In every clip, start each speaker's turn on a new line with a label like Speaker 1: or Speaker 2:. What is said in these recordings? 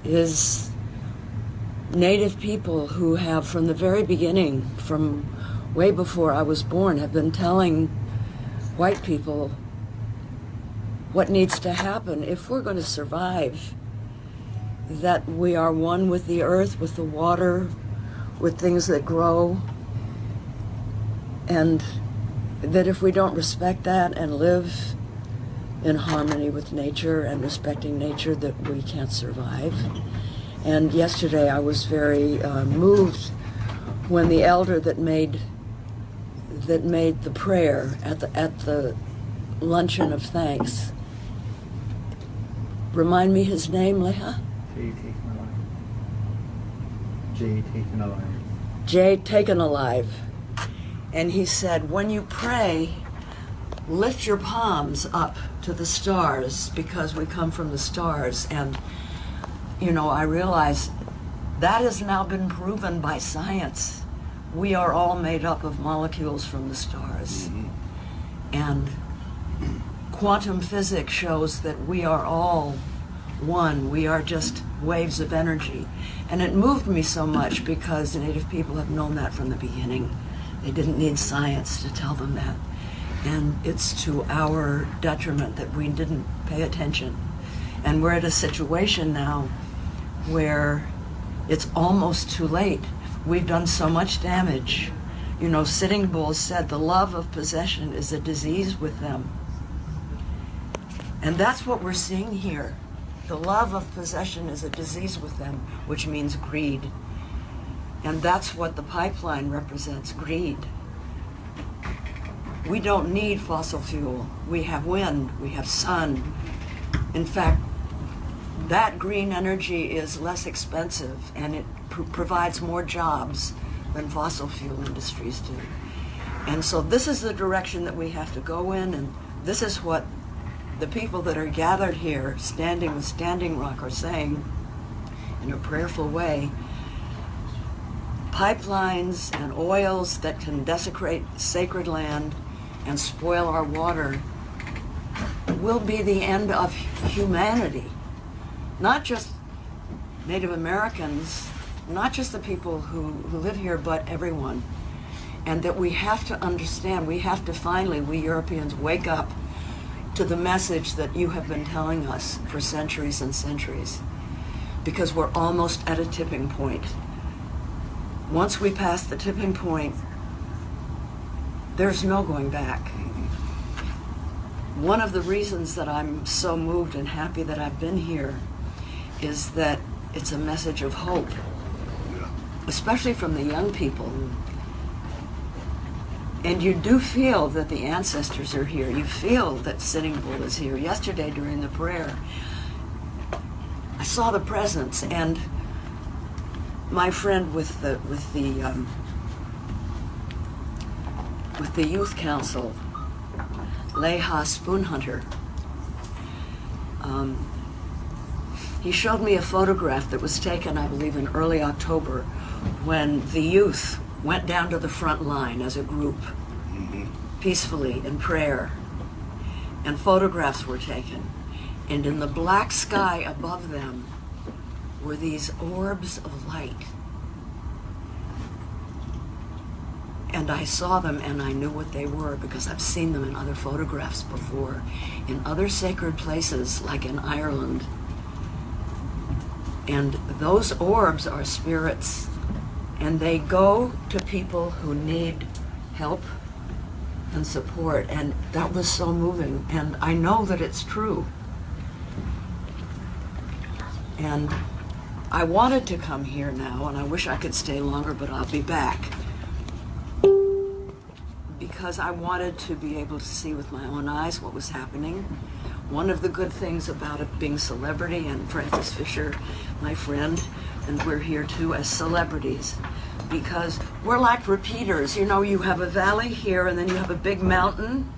Speaker 1: is Native people who have, from the very beginning, from way before I was born, have been telling white people what needs to happen if we're going to survive, that we are one with the earth, with the water, with things that grow, and that if we don't respect that and live in harmony with nature and respecting nature, that we can't survive. And yesterday I was very moved when the elder that made the prayer at the luncheon of thanks. Remind me his name, Leah?
Speaker 2: Jay Taken Alive.
Speaker 1: Jay Taken Alive. And he said, when you pray, lift your palms up to the stars, because we come from the stars. And, you know, I realize that has now been proven by science. We are all made up of molecules from the stars. Mm-hmm. And quantum physics shows that we are all one. We are just waves of energy. And it moved me so much because Native people have known that from the beginning. They didn't need science to tell them that. And it's to our detriment that we didn't pay attention. And we're at a situation now where it's almost too late. We've done so much damage. You know, Sitting Bull said the love of possession is a disease with them. And that's what we're seeing here. The love of possession is a disease with them, which means greed. And that's what the pipeline represents, greed. We don't need fossil fuel. We have wind, we have sun. In fact, that green energy is less expensive, and it provides more jobs than fossil fuel industries do. And so this is the direction that we have to go in, and this is what the people that are gathered here, standing with Standing Rock, are saying in a prayerful way. Pipelines and oils that can desecrate sacred land and spoil our water will be the end of humanity. Not just Native Americans, not just the people who live here, but everyone. And that we have to understand, we have to finally, we Europeans, wake up to the message that you have been telling us for centuries and centuries, because we're almost at a tipping point. Once we pass the tipping point, there's no going back. One of the reasons that I'm so moved and happy that I've been here is that it's a message of hope, especially from the young people. And you do feel that the ancestors are here. You feel that Sitting Bull is here. Yesterday during the prayer, I saw the presence, and my friend with the youth council, Leha Spoonhunter, he showed me a photograph that was taken, I believe, in early October, when the youth went down to the front line as a group, peacefully in prayer, and photographs were taken. And in the black sky above them were these orbs of light. And I saw them and I knew what they were, because I've seen them in other photographs before, in other sacred places, like in Ireland. And those orbs are spirits, and they go to people who need help and support. And that was so moving, and I know that it's true. And I wanted to come here now, and I wish I could stay longer, but I'll be back, because I wanted to be able to see with my own eyes what was happening. One of the good things about it being celebrity, and Francis Fisher, my friend, and we're here too as celebrities, because we're like repeaters. You know, you have a valley here, and then you have a big mountain,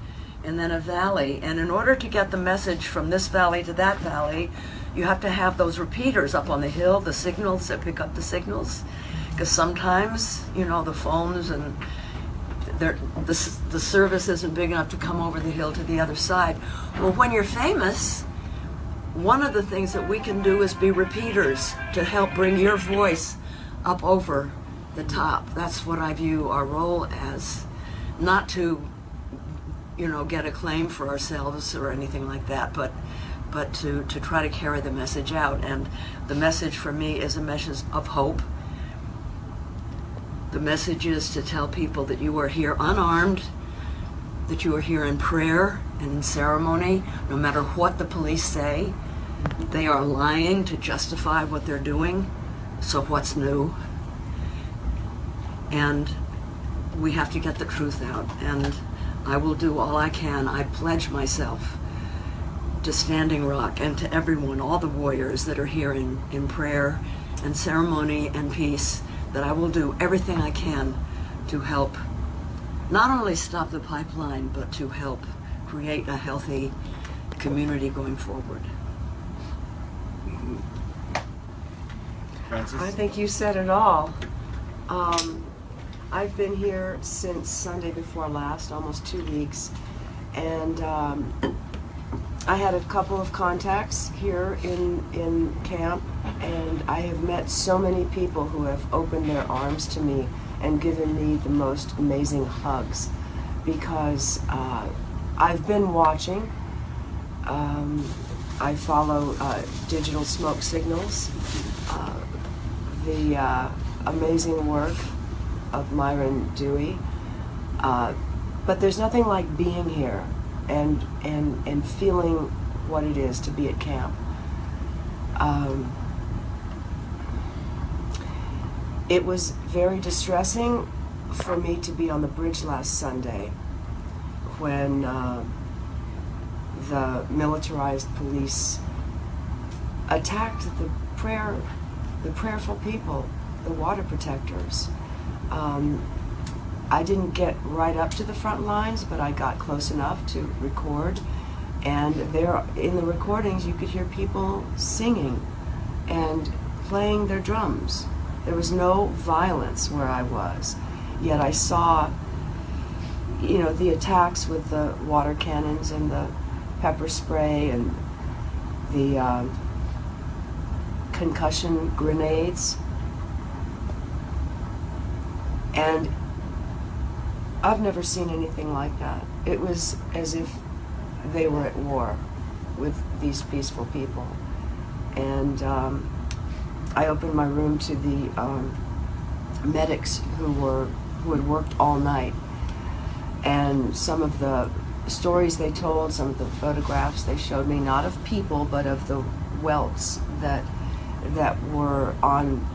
Speaker 1: and then a valley. And in order to get the message from this valley to that valley, you have to have those repeaters up on the hill, the signals that pick up the signals. Because sometimes, you know, the phones and the service isn't big enough to come over the hill to the other side. Well, when you're famous, one of the things that we can do is be repeaters to help bring your voice up over the top. That's what I view our role as. Not to, get acclaim for ourselves or anything like that, but to try to carry the message out. And the message for me is a message of hope. The message is to tell people that you are here unarmed, that you are here in prayer and in ceremony, no matter what the police say. They are lying to justify what they're doing, so what's new? And we have to get the truth out, and I will do all I can. I pledge myself to Standing Rock and to everyone, all the warriors that are here in prayer and ceremony and peace, that I will do everything I can to help not only stop the pipeline, but to help create a healthy community going forward.
Speaker 2: Francis?
Speaker 3: I think you said it all. I've been here since Sunday before last, almost 2 weeks, and I had a couple of contacts here in camp, and I have met so many people who have opened their arms to me and given me the most amazing hugs, because I've been watching. I follow Digital Smoke Signals, the amazing work of Myron Dewey, but there's nothing like being here and feeling what it is to be at camp. It was very distressing for me to be on the bridge last Sunday when the militarized police attacked the prayerful people, the water protectors. I didn't get right up to the front lines, but I got close enough to record. And there, in the recordings, you could hear people singing and playing their drums. There was no violence where I was. Yet I saw, the attacks with the water cannons and the pepper spray and the concussion grenades. And I've never seen anything like that. It was as if they were at war with these peaceful people. And I opened my room to the medics who had worked all night. And some of the stories they told, some of the photographs they showed me, not of people, but of the welts that were on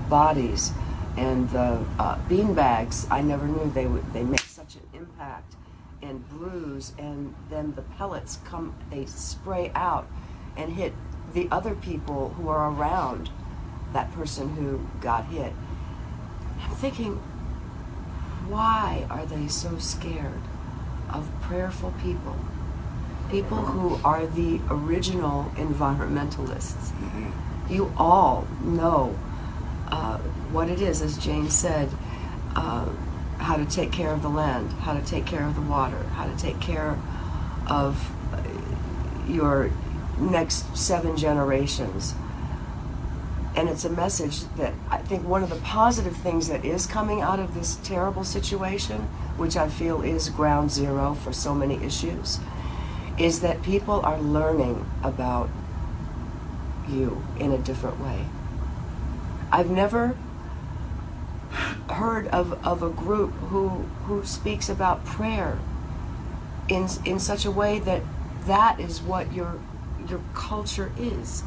Speaker 3: bodies. And the bean bags, I never knew they make such an impact and bruise, and then the pellets they spray out and hit the other people who are around that person who got hit. I'm thinking, why are they so scared of prayerful people? People who are the original environmentalists. You all know what it is, as Jane said, how to take care of the land, how to take care of the water, how to take care of your next 7 generations. And it's a message that I think one of the positive things that is coming out of this terrible situation, which I feel is ground zero for so many issues, is that people are learning about you in a different way. I've never heard of a group who speaks about prayer in such a way that is what your culture is.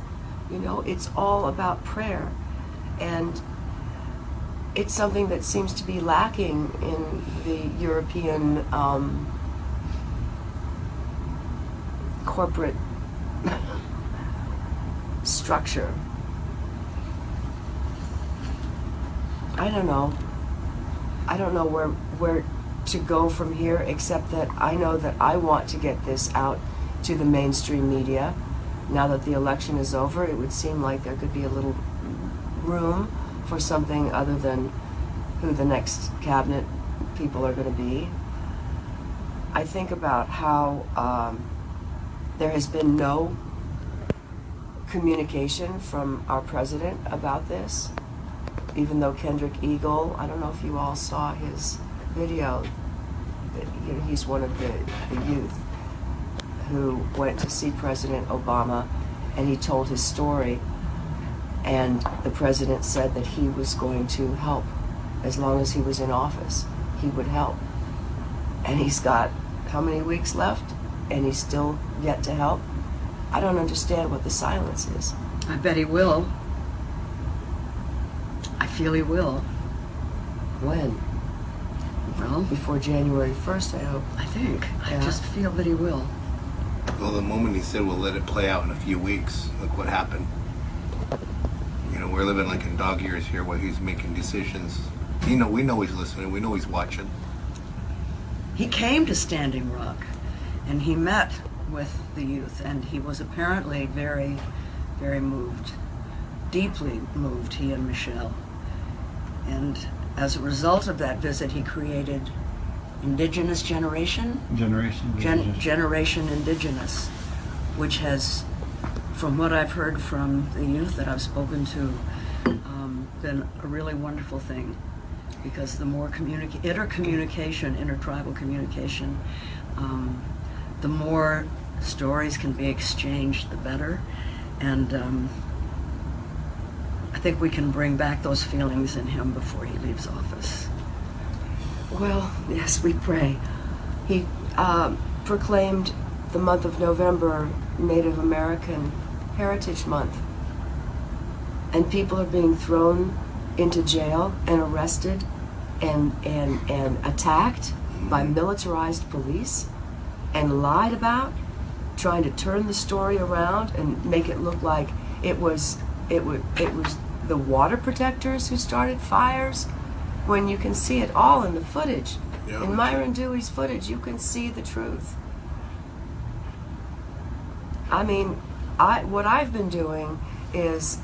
Speaker 3: It's all about prayer, and it's something that seems to be lacking in the European corporate structure. I don't know where to go from here, except that I know that I want to get this out to the mainstream media. Now that the election is over, it would seem like there could be a little room for something other than who the next cabinet people are going to be. I think about how there has been no communication from our president about this, even though Kendrick Eagle, I don't know if you all saw his video, you know, he's one of the youth who went to see President Obama, and he told his story, and the president said that he was going to help as long as he was in office. He would help. And he's got how many weeks left, and he's still yet to help? I don't understand what the silence is.
Speaker 1: I bet he will. I feel he will.
Speaker 3: When?
Speaker 1: Well,
Speaker 3: Before January 1st, I hope.
Speaker 1: I think.
Speaker 3: Yeah.
Speaker 1: I just feel that he will.
Speaker 4: Well, the moment he said we'll let it play out in a few weeks, look what happened. You know, we're living like in dog years here where he's making decisions. You know, we know he's listening. We know he's watching.
Speaker 1: He came to Standing Rock, and he met with the youth, and he was apparently very, very moved, deeply moved, he and Michelle. And as a result of that visit, he created Indigenous Generation, Generation Indigenous, which has, from what I've heard from the youth that I've spoken to, been a really wonderful thing, because the more intercommunication, intertribal communication, the more stories can be exchanged, the better. And I think we can bring back those feelings in him before he leaves office.
Speaker 3: Well, yes, we pray. He proclaimed the month of November Native American Heritage Month. And people are being thrown into jail and arrested and attacked by militarized police and lied about, trying to turn the story around and make it look like it was the water protectors who started fires, when you can see it all in the footage.
Speaker 4: Yeah,
Speaker 3: In Myron Dewey's footage, you can see the truth. I mean, what I've been doing is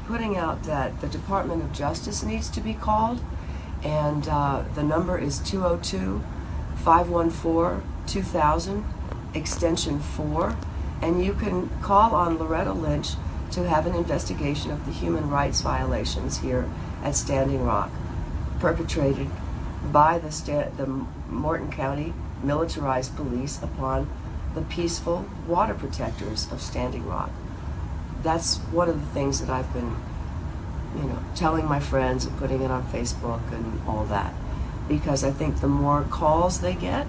Speaker 3: putting out that the Department of Justice needs to be called, and the number is 202-514-2000, extension 4, and you can call on Loretta Lynch to have an investigation of the human rights violations here at Standing Rock, perpetrated by the Morton County militarized police upon the peaceful water protectors of Standing Rock. That's one of the things that I've been, telling my friends and putting it on Facebook and all that, because I think the more calls they get,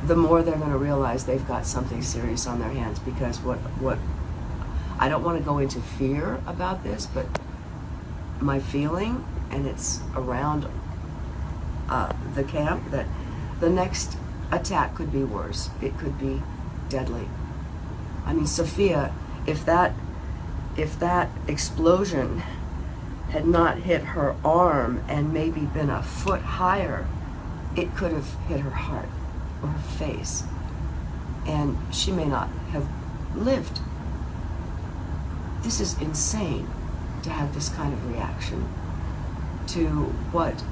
Speaker 3: the more they're going to realize they've got something serious on their hands. Because what I don't want to go into fear about this, but my feeling, and it's around the camp, that the next attack could be worse. It could be deadly. I mean, Sophia, if that explosion had not hit her arm and maybe been a foot higher, it could have hit her heart or her face, and she may not have lived. This is insane to have this kind of reaction to what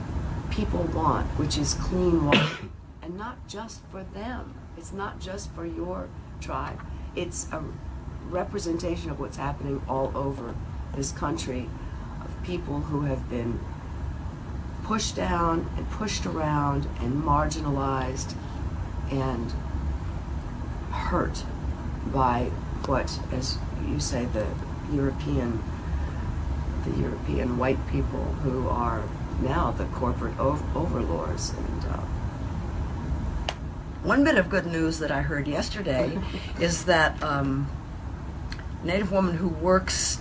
Speaker 3: people want, which is clean water, and not just for them. It's not just for your tribe. It's a representation of what's happening all over this country, of people who have been pushed down and pushed around and marginalized and hurt by what, as you say, the European white people who are now the corporate overlords. And
Speaker 1: one bit of good news that I heard yesterday is that Native woman who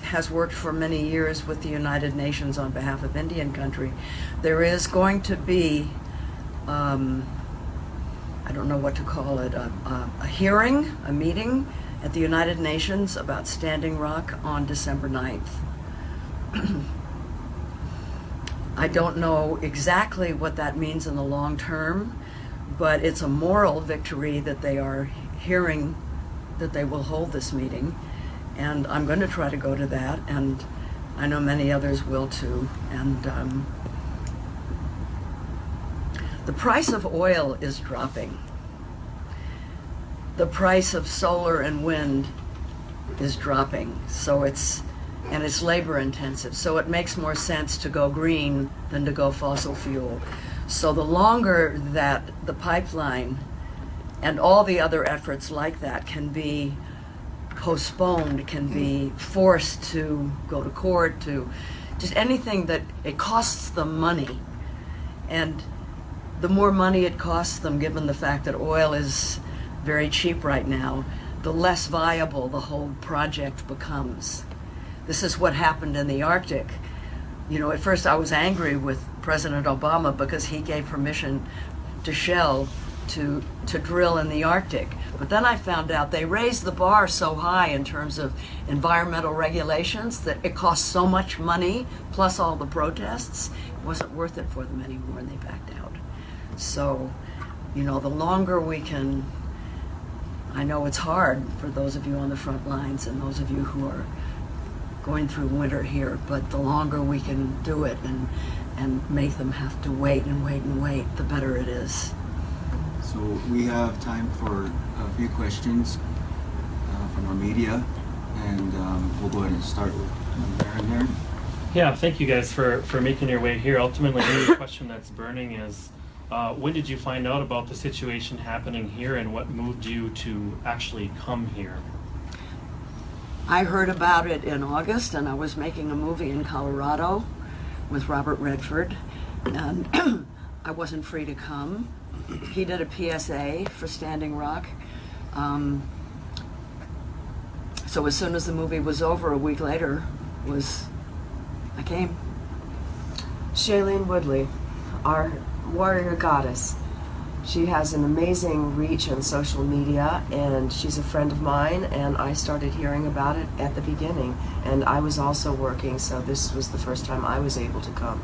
Speaker 1: has worked for many years with the United Nations on behalf of Indian country, there is going to be, I don't know what to call it, a hearing, a meeting at the United Nations about Standing Rock on December 9th. I don't know exactly what that means in the long term, but it's a moral victory that they are hearing that they will hold this meeting. And I'm going to try to go to that, and I know many others will too. And the price of oil is dropping. The price of solar and wind is dropping. So it's labor intensive. So it makes more sense to go green than to go fossil fuel. So the longer that the pipeline and all the other efforts like that can be postponed, can be forced to go to court, to just anything that it costs them money. And the more money it costs them, given the fact that oil is very cheap right now, the less viable the whole project becomes. This is what happened in the Arctic. You know, at first I was angry with President Obama because he gave permission to Shell to drill in the Arctic. But then I found out they raised the bar so high in terms of environmental regulations that it cost so much money, plus all the protests, it wasn't worth it for them anymore, and they backed out. So, you know, the longer we can, I know it's hard for those of you on the front lines and those of you who are going through winter here, but the longer we can do it and make them have to wait and wait and wait, the better it is.
Speaker 5: So we have time for a few questions from our media, and we'll go ahead and start with Aaron here.
Speaker 6: Yeah, thank you guys for making your way here. Ultimately, the question that's burning is, when did you find out about the situation happening here, and what moved you to actually come here?
Speaker 1: I heard about it in August, and I was making a movie in Colorado with Robert Redford, and I wasn't free to come. He did a PSA for Standing Rock. So as soon as the movie was over, a week later, I came.
Speaker 3: Shailene Woodley, our warrior goddess. She has an amazing reach on social media, and she's a friend of mine, and I started hearing about it at the beginning. And I was also working, so this was the first time I was able to come.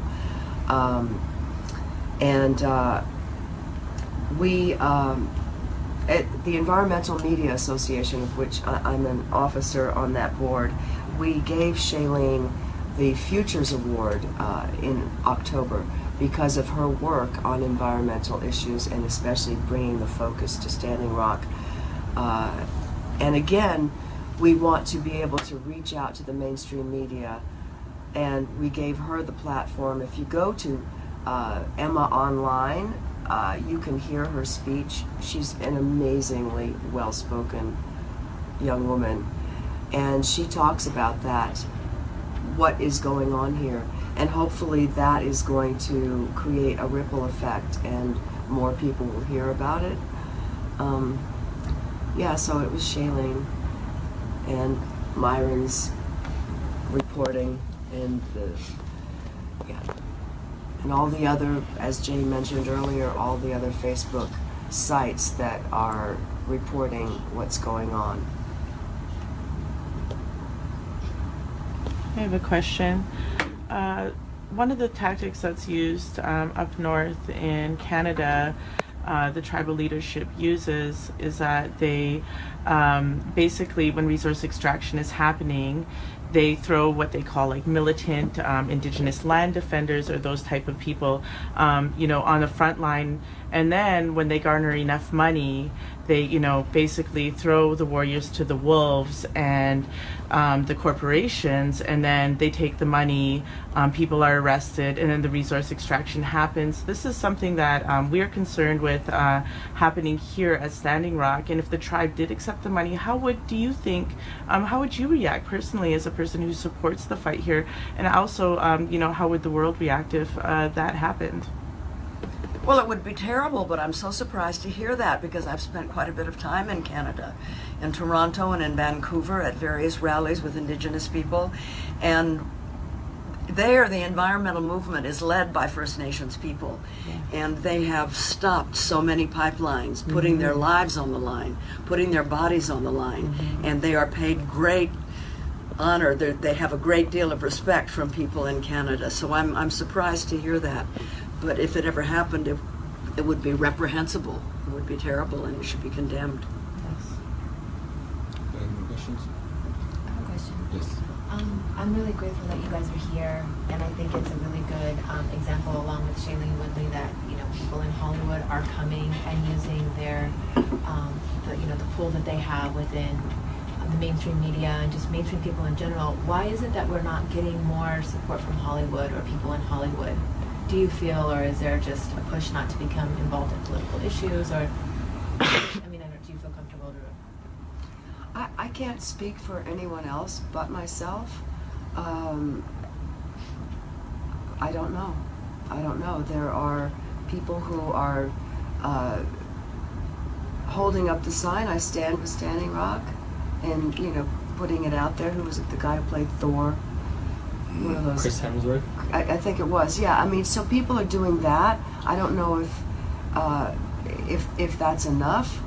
Speaker 3: We, at the Environmental Media Association, of which I'm an officer on that board, we gave Shailene the Futures Award in October because of her work on environmental issues, and especially bringing the focus to Standing Rock. And again, we want to be able to reach out to the mainstream media, and we gave her the platform. If you go to Emma Online, you can hear her speech. She's an amazingly well-spoken young woman, and she talks about that, what is going on here, and hopefully that is going to create a ripple effect and more people will hear about it. Yeah, so it was Shailene and Myron's reporting, and and all the other, as Jay mentioned earlier, all the other Facebook sites that are reporting what's going on.
Speaker 7: I have a question. One of the tactics that's used up north in Canada, the tribal leadership uses, is that they basically, when resource extraction is happening, they throw what they call like militant indigenous land defenders or those type of people, on the front line. And then when they garner enough money, they, basically throw the warriors to the wolves and the corporations, and then they take the money, people are arrested, and then the resource extraction happens. This is something that we are concerned with happening here at Standing Rock. And if the tribe did accept the money, how would you react personally as a person who supports the fight here? And also, how would the world react if that happened?
Speaker 1: Well, it would be terrible, but I'm so surprised to hear that because I've spent quite a bit of time in Canada, in Toronto and in Vancouver at various rallies with Indigenous people. And there, the environmental movement is led by First Nations people. Yeah. And they have stopped so many pipelines, putting their lives on the line, putting their bodies on the line. And they are paid great honor. They have a great deal of respect from people in Canada. So I'm surprised to hear that. But if it ever happened, it would be reprehensible. It would be terrible, and it should be condemned.
Speaker 5: Any more questions?
Speaker 8: I have a question.
Speaker 5: Yes.
Speaker 8: I'm really grateful that you guys are here, and I think it's a really good example, along with Shailene Woodley, that people in Hollywood are coming and using their the pool that they have within the mainstream media and just mainstream people in general, why is it that we're not getting more support from Hollywood or people in Hollywood? Do you feel, or is there just a push not to become involved in political issues, or, I mean, do you feel comfortable to?
Speaker 3: I can't speak for anyone else but myself. I don't know. I don't know. There are people who are holding up the sign, I stand with Standing Rock, and, you know, putting it out there. Who was it? The guy who played Thor? One of those.
Speaker 6: Chris Hemsworth.
Speaker 3: I think it was. Yeah. I mean, so people are doing that. I don't know if that's enough.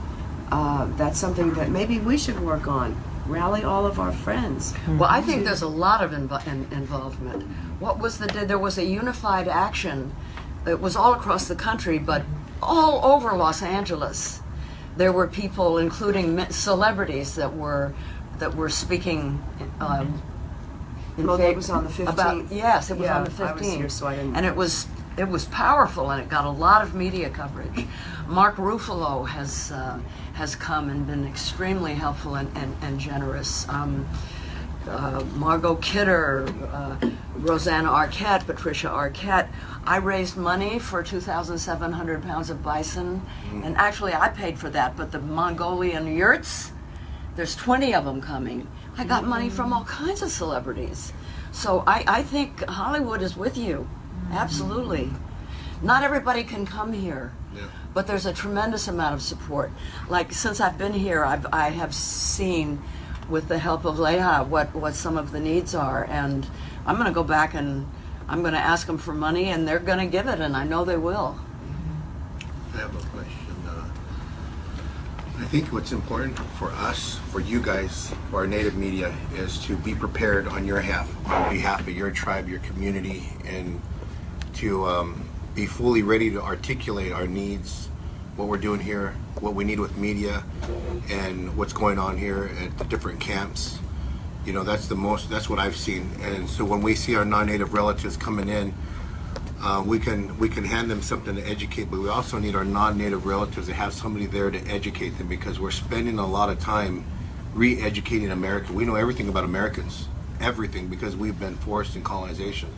Speaker 3: That's something that maybe we should work on. Rally all of our friends.
Speaker 1: Well, I think there's a lot of involvement. What was there was a unified action. It was all across the country, but all over Los Angeles. There were people, including celebrities, that were speaking.
Speaker 3: Well, that was on the 15th.
Speaker 1: Yes, it was on the 15th.
Speaker 3: I was here, so I didn't.
Speaker 1: And it was powerful, and it got a lot of media coverage. Mark Ruffalo has come and been extremely helpful and generous. Margot Kidder, Rosanna Arquette, Patricia Arquette. I raised money for 2,700 pounds of bison, and actually I paid for that, but the Mongolian yurts, there's 20 of them coming. I got money from all kinds of celebrities. So I think Hollywood is with you, absolutely. Not everybody can come here, but there's a tremendous amount of support. Like, since I've been here, I have seen, with the help of Leah, what some of the needs are, and I'm going to go back and I'm going to ask them for money, and they're going to give it, and I know they will.
Speaker 4: I have a question. I think what's important for us, for you guys, for our native media, is to be prepared on your behalf of your tribe, your community, and to be fully ready to articulate our needs, what we're doing here, what we need with media, and what's going on here at the different camps. You know, that's what I've seen. And so when we see our non-native relatives coming in, we can hand them something to educate, but we also need our non-native relatives to have somebody there to educate them, because we're spending a lot of time re-educating America. We know everything about Americans, everything, because we've been forced in colonization,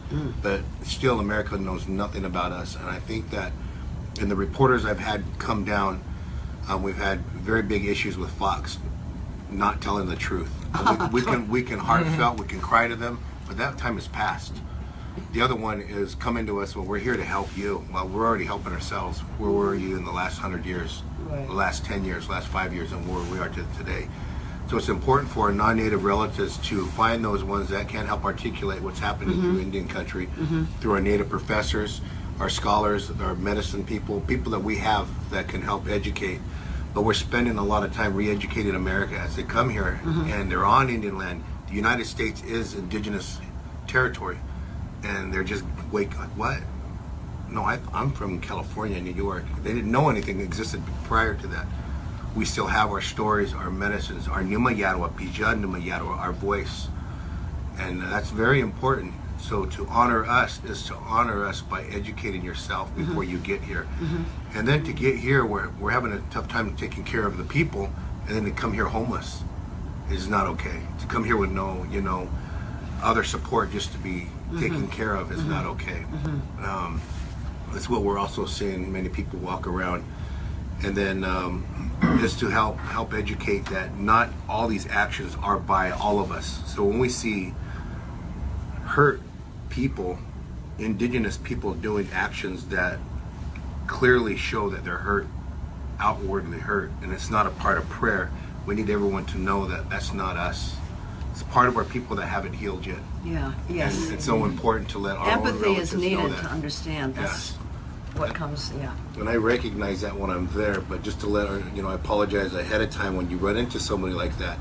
Speaker 4: but still America knows nothing about us. And I think that in the reporters I've had come down, we've had very big issues with Fox not telling the truth. We can heartfelt, we can cry to them, but that time is past. The other one is coming to us, well, we're here to help you. Well, we're already helping ourselves. Where were you in the last 100 years,
Speaker 3: Right.
Speaker 4: the last 10 years, last 5 years, and where we are today? So it's important for our non-native relatives to find those ones that can help articulate what's happening through Indian country, through our native professors, our scholars, our medicine people that we have that can help educate. But we're spending a lot of time re-educating America as they come here, and they're on Indian land. The United States is indigenous territory, and they're just like, what? No, I'm from California, New York. They didn't know anything existed prior to that. We still have our stories, our medicines, our Numa Yadwa, Pija Numa Yadwa, our voice. And that's very important. So to honor us is to honor us by educating yourself before you get here. And then to get here, we're having a tough time taking care of the people, and then to come here homeless is not okay. To come here with no, other support just to be taken care of is not okay. That's what we're also seeing many people walk around. And then just to help educate that not all these actions are by all of us. So when we see hurt people, indigenous people doing actions that clearly show that they're hurt, outwardly hurt, and it's not a part of prayer, we need everyone to know that that's not us. It's part of our people that haven't healed yet.
Speaker 1: Yeah, yes.
Speaker 4: And it's so important to let our own
Speaker 1: Empathy
Speaker 4: relatives
Speaker 1: is needed
Speaker 4: know
Speaker 1: to
Speaker 4: that.
Speaker 1: understand that's
Speaker 4: Yes.
Speaker 1: what comes, yeah.
Speaker 4: And I recognize that when I'm there, but just to let our, I apologize ahead of time when you run into somebody like that,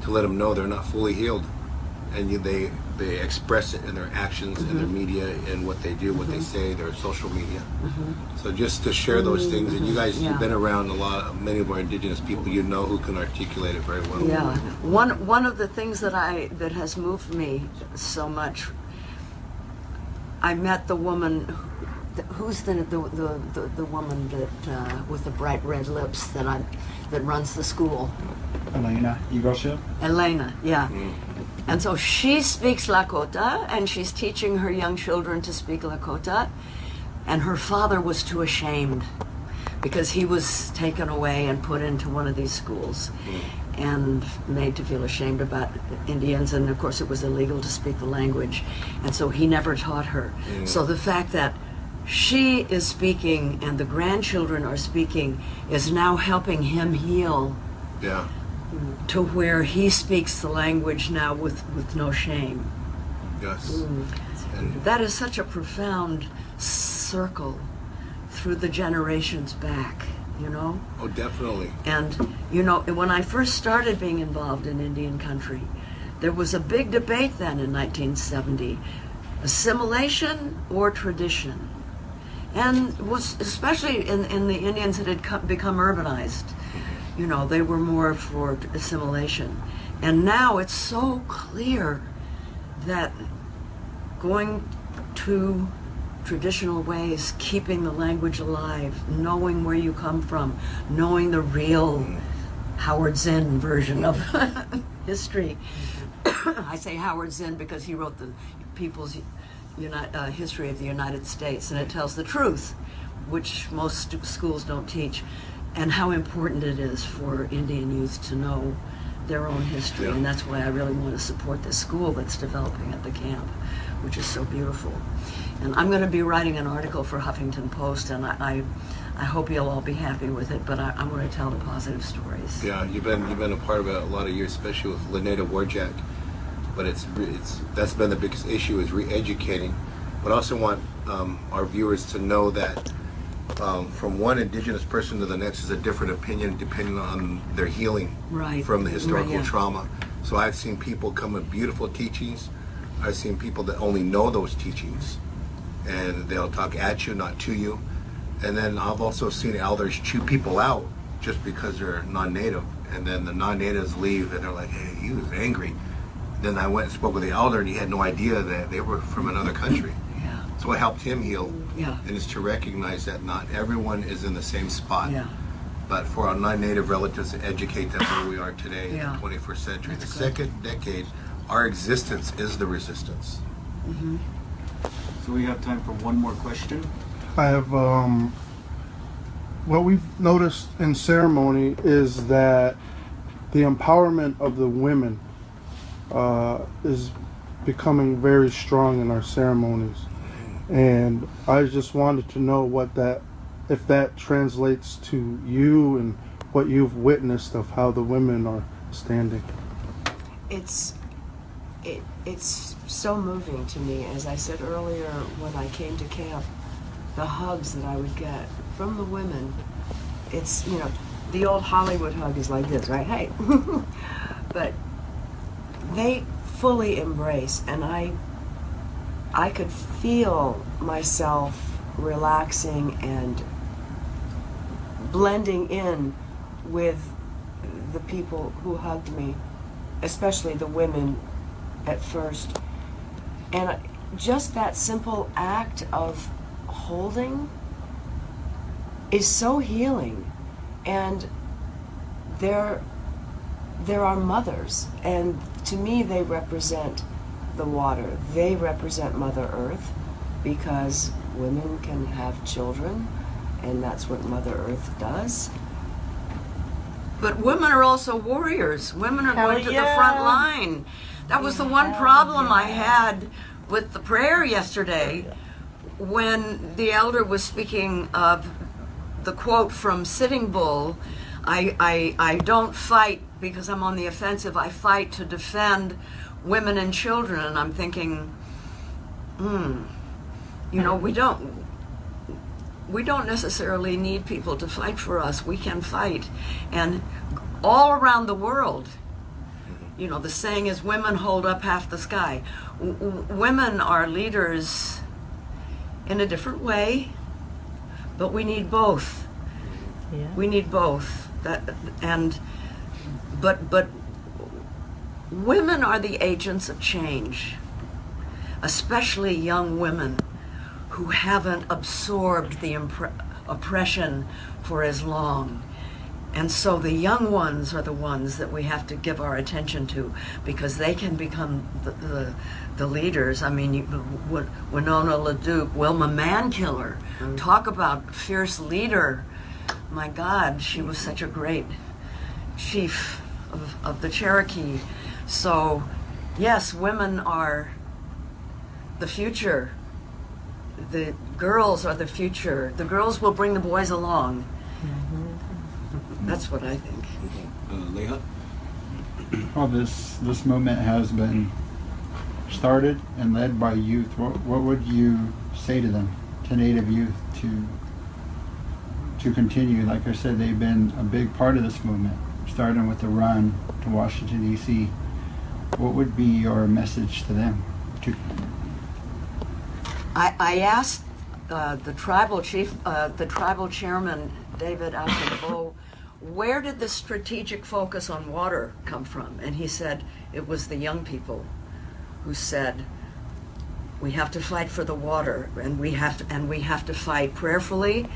Speaker 4: to let them know they're not fully healed, and they express it in their actions, in their media, in what they do, what they say, their social media. So just to share those things, and you guys, you've been around many of our indigenous people, you know who can articulate it very well.
Speaker 1: Yeah, one of the things that has moved me so much, I met the woman. Who's the woman that with the bright red lips that runs the school?
Speaker 2: Elena Igrosha.
Speaker 1: Elena, yeah.
Speaker 4: Mm.
Speaker 1: And so she speaks Lakota, and she's teaching her young children to speak Lakota. And her father was too ashamed because he was taken away and put into one of these schools and made to feel ashamed about Indians. And of course, it was illegal to speak the language. And so he never taught her. So the fact that she is speaking and the grandchildren are speaking is now helping him heal
Speaker 4: Yeah.
Speaker 1: to where he speaks the language now with no shame.
Speaker 4: Yes. And
Speaker 1: That is such a profound circle through the generations back, you know?
Speaker 4: oh, definitely.
Speaker 1: And, you know, when I first started being involved in Indian country, there was a big debate then in 1970, assimilation or tradition. And was especially in the Indians that had become urbanized. You know, they were more for assimilation. And now it's so clear that going to traditional ways, keeping the language alive, knowing where you come from, knowing the real Howard Zinn version of history. I say Howard Zinn because he wrote the People's History of the United States, and it tells the truth, which most schools don't teach, and how important it is for Indian youth to know their own history.
Speaker 4: Yeah.
Speaker 1: And that's why I really want to support this school that's developing at the camp, which is so beautiful. And I'm going to be writing an article for Huffington Post, and I hope you'll all be happy with it, but I'm going to tell the positive stories.
Speaker 4: Yeah, you've been a part of it a lot of years, especially with Lynetta Warjack. But it's that's been the biggest issue, is re-educating. But I also want our viewers to know that from one Indigenous person to the next is a different opinion depending on their healing from the historical
Speaker 1: Right, yeah.
Speaker 4: trauma. So I've seen people come with beautiful teachings. I've seen people that only know those teachings, and they'll talk at you, not to you. And then I've also seen elders chew people out just because they're non-native, and then the non-natives leave and they're like, hey, he was angry. Then I went and spoke with the elder, and he had no idea that they were from another country.
Speaker 1: Yeah.
Speaker 4: So it helped him heal,
Speaker 1: Yeah.
Speaker 4: and is to recognize that not everyone is in the same spot.
Speaker 1: Yeah.
Speaker 4: But for our non-native relatives to educate them where we are today
Speaker 1: Yeah.
Speaker 4: in the 21st century,
Speaker 1: That's
Speaker 4: the
Speaker 1: good.
Speaker 4: second decade, our existence is the resistance.
Speaker 5: So we have time for one more question.
Speaker 9: I have, what we've noticed in ceremony is that the empowerment of the women is becoming very strong in our ceremonies. And I just wanted to know if that translates to you and what you've witnessed of how the women are standing.
Speaker 3: It's so moving to me. As I said earlier, when I came to camp, the hugs that I would get from the women, it's, you know, the old Hollywood hug is like this, right? Hey. But they fully embrace, and I could feel myself relaxing and blending in with the people who hugged me, especially the women at first. And just that simple act of holding is so healing. And there are mothers, and to me they represent the water. They represent Mother Earth, because women can have children, and that's what Mother Earth does.
Speaker 1: But women are also warriors. Women are
Speaker 7: Hell
Speaker 1: going to the
Speaker 7: yeah.
Speaker 1: front line. That was the one problem I had with the prayer yesterday when the elder was speaking of the quote from Sitting Bull, I don't fight because I'm on the offensive, I fight to defend women and children. And I'm thinking, you know, we don't necessarily need people to fight for us. We can fight. And all around the world, you know, the saying is women hold up half the sky. Women are leaders in a different way, but we need both.
Speaker 7: Yeah.
Speaker 1: We need both. But women are the agents of change, especially young women who haven't absorbed the oppression for as long. And so the young ones are the ones that we have to give our attention to, because they can become the leaders. I mean, Winona LaDuke, Wilma Mankiller, talk about fierce leader. My God, she was such a great chief of the Cherokee. So, yes, women are the future. The girls are the future. The girls will bring the boys along. That's what I think.
Speaker 5: Leha?
Speaker 2: Well, this movement has been started and led by youth. What would you say to them, to Native youth, to continue? Like I said, they've been a big part of this movement, starting with the run to Washington, D.C. What would be your message to them?
Speaker 1: I asked the tribal chief, the tribal chairman, David Alcabo, where did the strategic focus on water come from? And he said it was the young people who said, we have to fight for the water, and we have to fight prayerfully,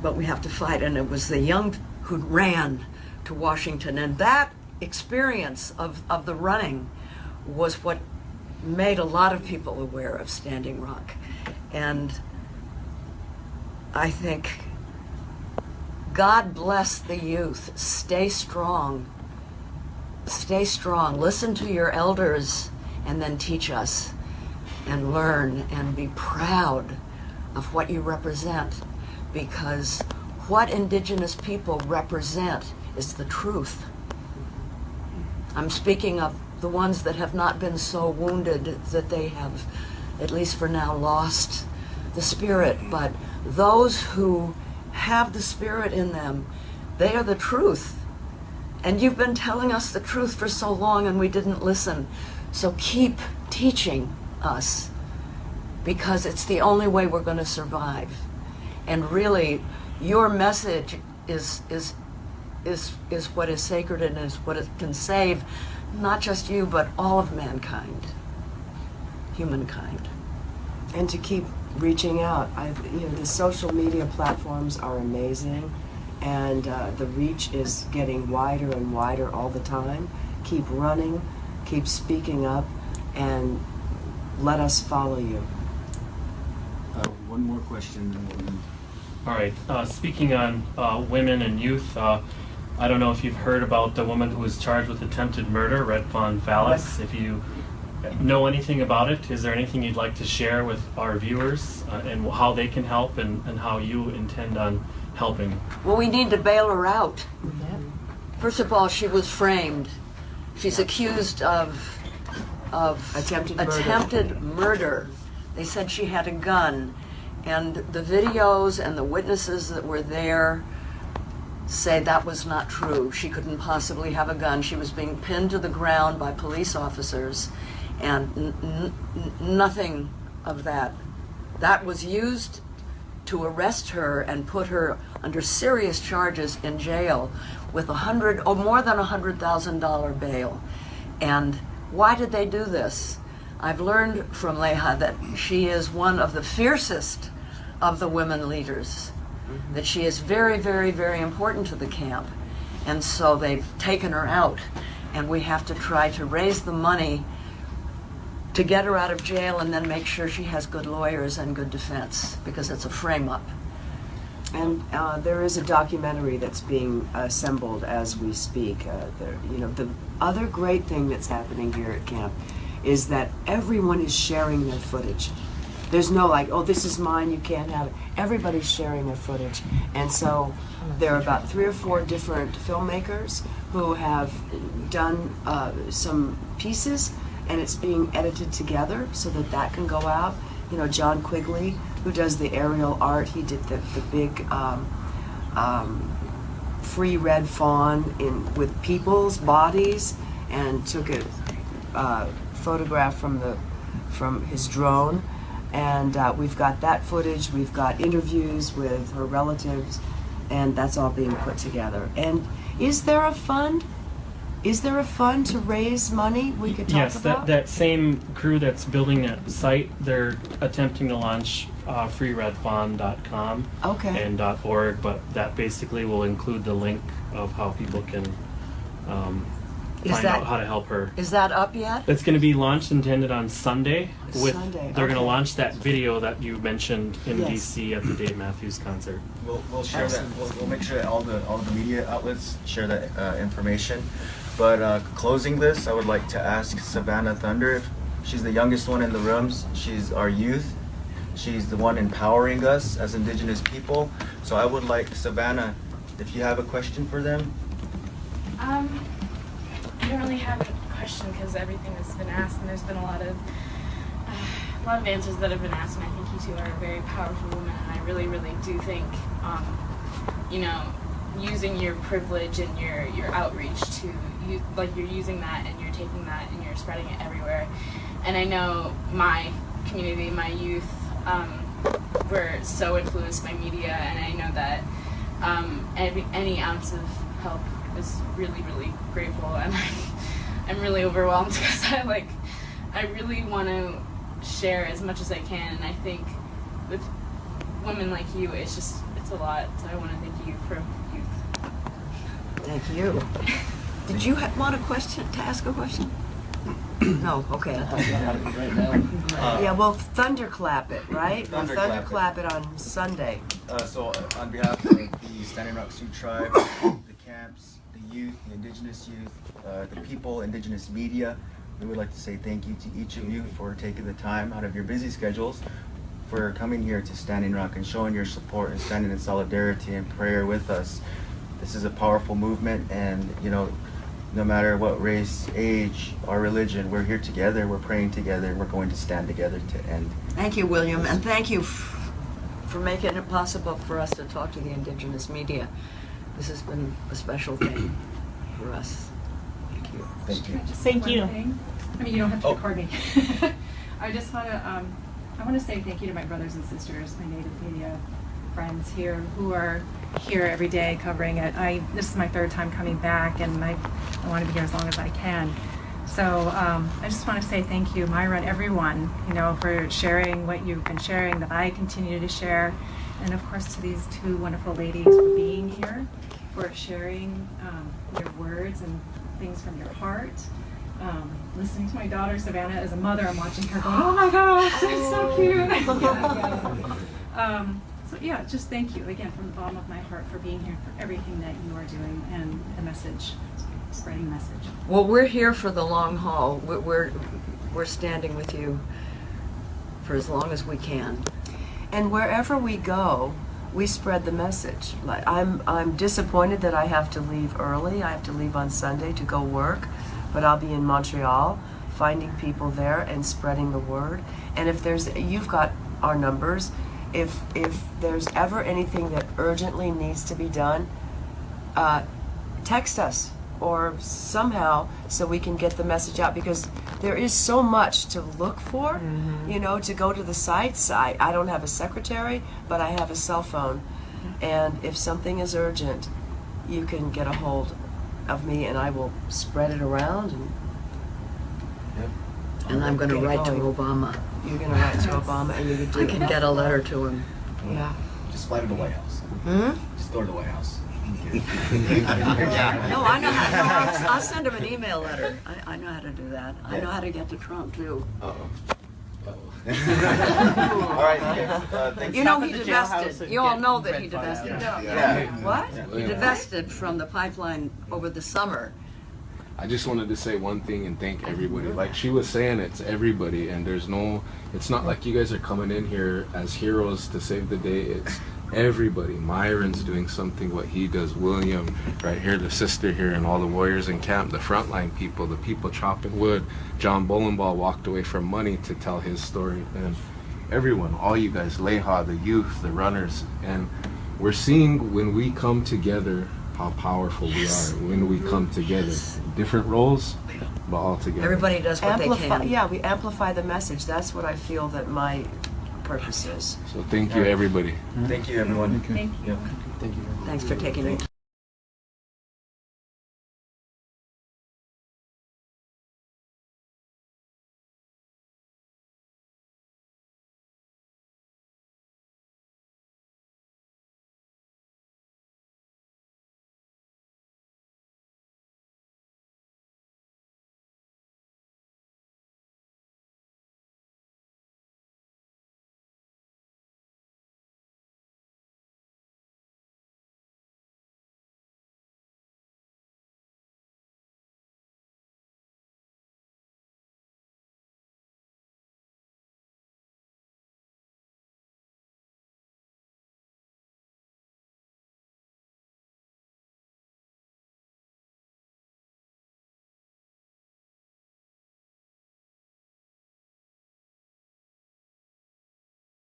Speaker 1: but we have to fight. And it was the young who ran to Washington, and that experience of the running was what made a lot of people aware of Standing Rock. And I think, God bless the youth. Stay strong. Stay strong. Listen to your elders and then teach us and learn and be proud of what you represent, because what Indigenous people represent is the truth. I'm speaking of the ones that have not been so wounded that they have, at least for now, lost the spirit. But those who have the spirit in them, they are the truth. And you've been telling us the truth for so long and we didn't listen. So keep teaching us, because it's the only way we're going to survive. And really, your message is what is sacred and is what it can save not just you, but all of mankind, humankind.
Speaker 3: And to keep reaching out. The social media platforms are amazing, and the reach is getting wider and wider all the time. Keep running, keep speaking up, and let us follow you.
Speaker 5: One more question, and we'll end.
Speaker 6: All right. Speaking on women and youth, I don't know if you've heard about the woman who was charged with attempted murder, Red Fawn Fallis. If you know anything about it, is there anything you'd like to share with our viewers and how they can help and how you intend on helping?
Speaker 1: Well, we need to bail her out. First of all, she was framed. She's accused of attempted murder. They said she had a gun. And the videos and the witnesses that were there say that was not true. She couldn't possibly have a gun. She was being pinned to the ground by police officers, and nothing of that. That was used to arrest her and put her under serious charges in jail with more than $100,000 bail. And why did they do this? I've learned from Leha that she is one of the fiercest of the women leaders, that she is very, very, very important to the camp. And so they've taken her out, and we have to try to raise the money to get her out of jail and then make sure she has good lawyers and good defense, because it's a frame-up.
Speaker 3: And there is a documentary that's being assembled as we speak. The other great thing that's happening here at camp is that everyone is sharing their footage. There's no oh, this is mine, you can't have it. Everybody's sharing their footage. And so there are about 3 or 4 different filmmakers who have done some pieces, and it's being edited together so that can go out. John Quigley, who does the aerial art, he did the big free red fawn with people's bodies, and took a photograph from his drone. And we've got that footage, we've got interviews with her relatives, and that's all being put together. And is there a fund? Is there a fund to raise money we could talk about?
Speaker 6: Yes, that same crew that's building that site, they're attempting to launch freeredfawn.com
Speaker 3: Okay.
Speaker 6: and .org, but that basically will include the link of how people can find
Speaker 1: that-
Speaker 6: out how to help her.
Speaker 1: Is that up yet?
Speaker 6: It's going to be launched intended on Sunday.
Speaker 3: Sunday,
Speaker 6: They're going to
Speaker 3: okay.
Speaker 6: launch that video that you mentioned in
Speaker 3: Yes.
Speaker 6: DC at the Dave Matthews concert.
Speaker 5: We'll share that. We'll make sure that all the media outlets share that information. But closing this, I would like to ask Savannah Thunder. If she's the youngest one in the rooms. She's our youth. She's the one empowering us as Indigenous people. So I would like Savannah, if you have a question for them.
Speaker 10: I don't really have a question because everything has been asked, and there's been a lot of answers that have been asked, and I think you two are very powerful women, and I really, really do think, you know, using your privilege and your outreach to, like you're using that and you're taking that and you're spreading it everywhere. And I know my community, my youth, were so influenced by media, and I know that any ounce of help is really, really grateful, and I'm really overwhelmed because I really want to share as much as I can, and I think with women like you, it's a lot. So I want to thank you for youth.
Speaker 1: Thank you. Did you want to ask a question? No, okay. I thought you had it right now.
Speaker 3: Yeah, well, thunderclap it, right? We'll
Speaker 5: Thunderclap
Speaker 3: thunderclap it on Sunday.
Speaker 5: So on behalf of the Standing Rock Sioux Tribe, the camps, the youth, the Indigenous youth, the people, Indigenous media, we would like to say thank you to each of you for taking the time out of your busy schedules for coming here to Standing Rock and showing your support and standing in solidarity and prayer with us. This is a powerful movement, and you know, no matter what race, age, or religion, we're here together, we're praying together, and we're going to stand together to end.
Speaker 1: Thank you, William, and thank you for making it possible for us to talk to the Indigenous media. This has been a special thing for us. Thank you.
Speaker 5: Thank you.
Speaker 7: Thank you.
Speaker 11: I mean, you don't have to
Speaker 5: Oh.
Speaker 11: record me. I just want to, I want to say thank you to my brothers and sisters, my native media friends here who are here every day covering it. This is my third time coming back, and I want to be here as long as I can. So I just want to say thank you, Myra, and everyone, you know, for sharing what you've been sharing, that I continue to share, and of course to these two wonderful ladies for being here, for sharing your words and things from your heart. Listening to my daughter Savannah as a mother, I'm watching her going, oh my gosh, that's so cute. So yeah, just thank you again from the bottom of my heart for being here, for everything that you are doing, and the message, spreading message.
Speaker 1: Well, we're here for the long haul. We're standing with you for as long as we can.
Speaker 3: And wherever we go, we spread the message. Like I'm disappointed that I have to leave early. I have to leave on Sunday to go work, but I'll be in Montreal, finding people there and spreading the word. And if you've got our numbers. If there's ever anything that urgently needs to be done, text us or somehow so we can get the message out, because there is so much to look for, you know, to go to the sites. I don't have a secretary, but I have a cell phone. And if something is urgent, you can get a hold of me and I will spread it around.
Speaker 1: And I'm going to
Speaker 3: Get
Speaker 1: write to
Speaker 3: going.
Speaker 1: Obama.
Speaker 3: You're going to write to Obama and you can do
Speaker 1: I can get a letter to him.
Speaker 3: Yeah.
Speaker 5: Just fly to the White House. Just go to the White House.
Speaker 1: No, I know how. No, I'll send him an email letter. I know how to do that. I know how to get to Trump too.
Speaker 5: All right. Thanks.
Speaker 1: You know he
Speaker 7: Stop at the jailhouse
Speaker 1: divested.
Speaker 7: and
Speaker 1: You all
Speaker 7: get
Speaker 1: know that
Speaker 7: red
Speaker 1: he
Speaker 7: flag.
Speaker 1: divested.
Speaker 5: Yeah.
Speaker 3: What?
Speaker 1: He divested from the pipeline over the summer.
Speaker 12: I just wanted to say one thing and thank everybody. Like she was saying, it's everybody, and it's not like you guys are coming in here as heroes to save the day. It's everybody. Myron's doing something what he does. William, right here, the sister here, and all the warriors in camp, the frontline people, the people chopping wood. John Bolenball walked away from money to tell his story. And everyone, all you guys, Leha, the youth, the runners, and we're seeing when we come together how powerful we are when we come together. Different roles, but all together.
Speaker 1: Everybody does what they can.
Speaker 3: Yeah, we amplify the message. That's what I feel that my purpose is.
Speaker 12: So thank you, everybody.
Speaker 5: Thank you, everyone.
Speaker 11: Thank you.
Speaker 5: Yep.
Speaker 12: Thank you.
Speaker 1: Thanks for taking it.